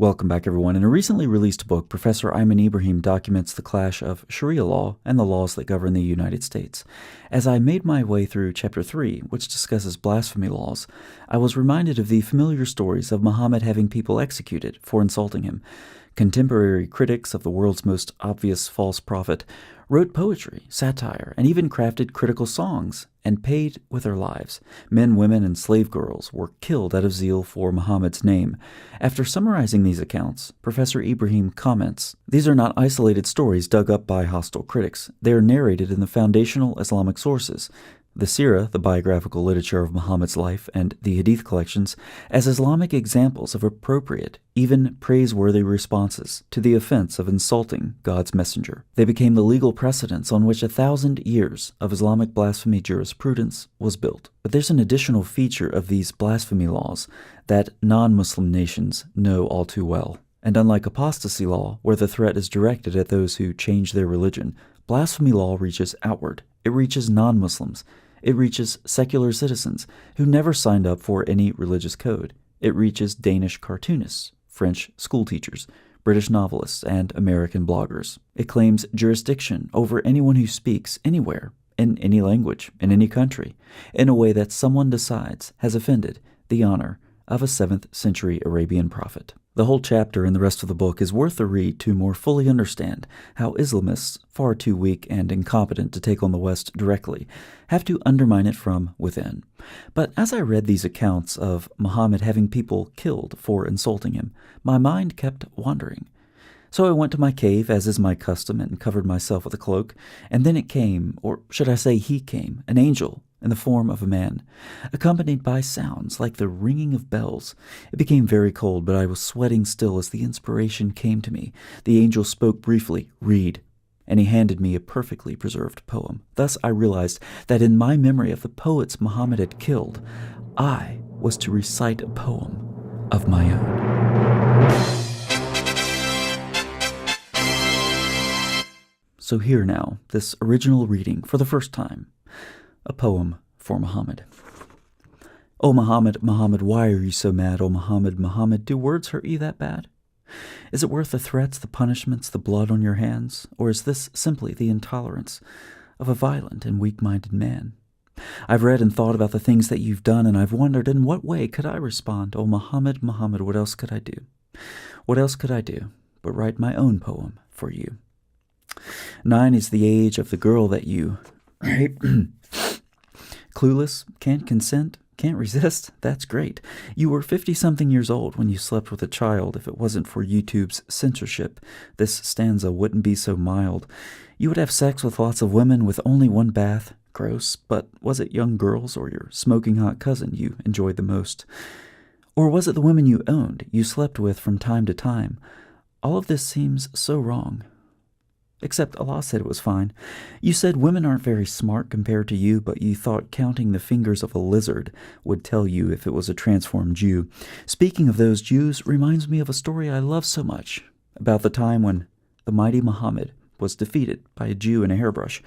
Welcome back, everyone. In a recently released book, Professor Ayman Ibrahim documents the clash of Sharia law and the laws that govern the United States. As I made my way through Chapter 3, which discusses blasphemy laws, I was reminded of the familiar stories of Muhammad having people executed for insulting him. Contemporary critics of the world's most obvious false prophet wrote poetry, satire, and even crafted critical songs, and paid with their lives. Men, women, and slave girls were killed out of zeal for Muhammad's name. After summarizing these accounts, Professor Ibrahim comments, "These are not isolated stories dug up by hostile critics. They are narrated in the foundational Islamic sources, the Sirah, the biographical literature of Muhammad's life, and the Hadith collections, as Islamic examples of appropriate, even praiseworthy responses to the offense of insulting God's messenger. They became the legal precedents on which 1,000 years of Islamic blasphemy jurisprudence was built." But there's an additional feature of these blasphemy laws that non-Muslim nations know all too well. And unlike apostasy law, where the threat is directed at those who change their religion, blasphemy law reaches outward. It reaches non-Muslims. It reaches secular citizens who never signed up for any religious code. It reaches Danish cartoonists, French schoolteachers, British novelists, and American bloggers. It claims jurisdiction over anyone who speaks anywhere, in any language, in any country, in a way that someone decides has offended the honor of a 7th century Arabian prophet. The whole chapter and the rest of the book is worth a read to more fully understand how Islamists, far too weak and incompetent to take on the West directly, have to undermine it from within. But as I read these accounts of Muhammad having people killed for insulting him, my mind kept wandering. So I went to my cave, as is my custom, and covered myself with a cloak, and then it came, or should I say he came, an angel, in the form of a man, accompanied by sounds like the ringing of bells. It became very cold, but I was sweating still as the inspiration came to me. The angel spoke briefly, "Read," and he handed me a perfectly preserved poem. Thus I realized that in my memory of the poets Muhammad had killed, I was to recite a poem of my own. So here now, this original reading for the first time. A poem for Muhammad. O Muhammad, Muhammad, why are you so mad? O Muhammad, Muhammad, do words hurt you that bad? Is it worth the threats, the punishments, the blood on your hands? Or is this simply the intolerance of a violent and weak-minded man? I've read and thought about the things that you've done, and I've wondered in what way could I respond? O Muhammad, Muhammad, what else could I do? What else could I do but write my own poem for you? 9 is the age of the girl that you... Clueless, can't consent, can't resist, that's great. You were 50-something years old when you slept with a child. If it wasn't for YouTube's censorship, this stanza wouldn't be so mild. You would have sex with lots of women with only one bath. Gross, but was it young girls or your smoking hot cousin you enjoyed the most? Or was it the women you owned, you slept with from time to time? All of this seems so wrong. Except Allah said it was fine. You said women aren't very smart compared to you, but you thought counting the fingers of a lizard would tell you if it was a transformed Jew. Speaking of those Jews reminds me of a story I love so much, about the time when the mighty Muhammad was defeated by a Jew in a hairbrush.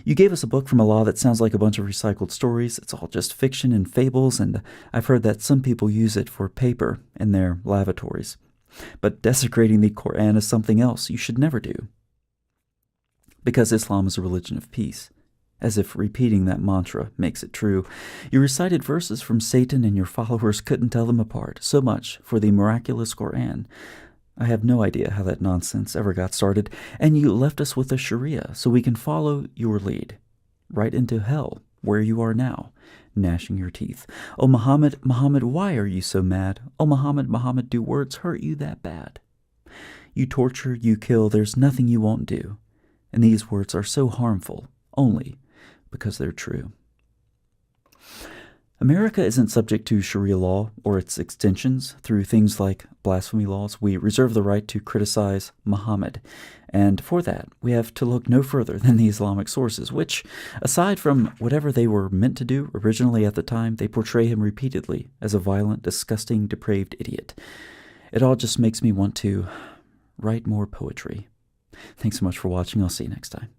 You gave us a book from Allah that sounds like a bunch of recycled stories. It's all just fiction and fables, and I've heard that some people use it for paper in their lavatories. But desecrating the Quran is something else you should never do. Because Islam is a religion of peace, as if repeating that mantra makes it true. You recited verses from Satan and your followers couldn't tell them apart. So much for the miraculous Quran. I have no idea how that nonsense ever got started, and you left us with a Sharia so we can follow your lead, right into hell, where you are now, gnashing your teeth. O Muhammad, Muhammad, why are you so mad? O Muhammad, Muhammad, do words hurt you that bad? You torture, you kill, there's nothing you won't do. And these words are so harmful only because they're true. America isn't subject to Sharia law or its extensions through things like blasphemy laws. We reserve the right to criticize Muhammad, and for that we have to look no further than the Islamic sources, which, aside from whatever they were meant to do originally at the time, they portray him repeatedly as a violent, disgusting, depraved idiot. It all just makes me want to write more poetry. Thanks so much for watching. I'll see you next time.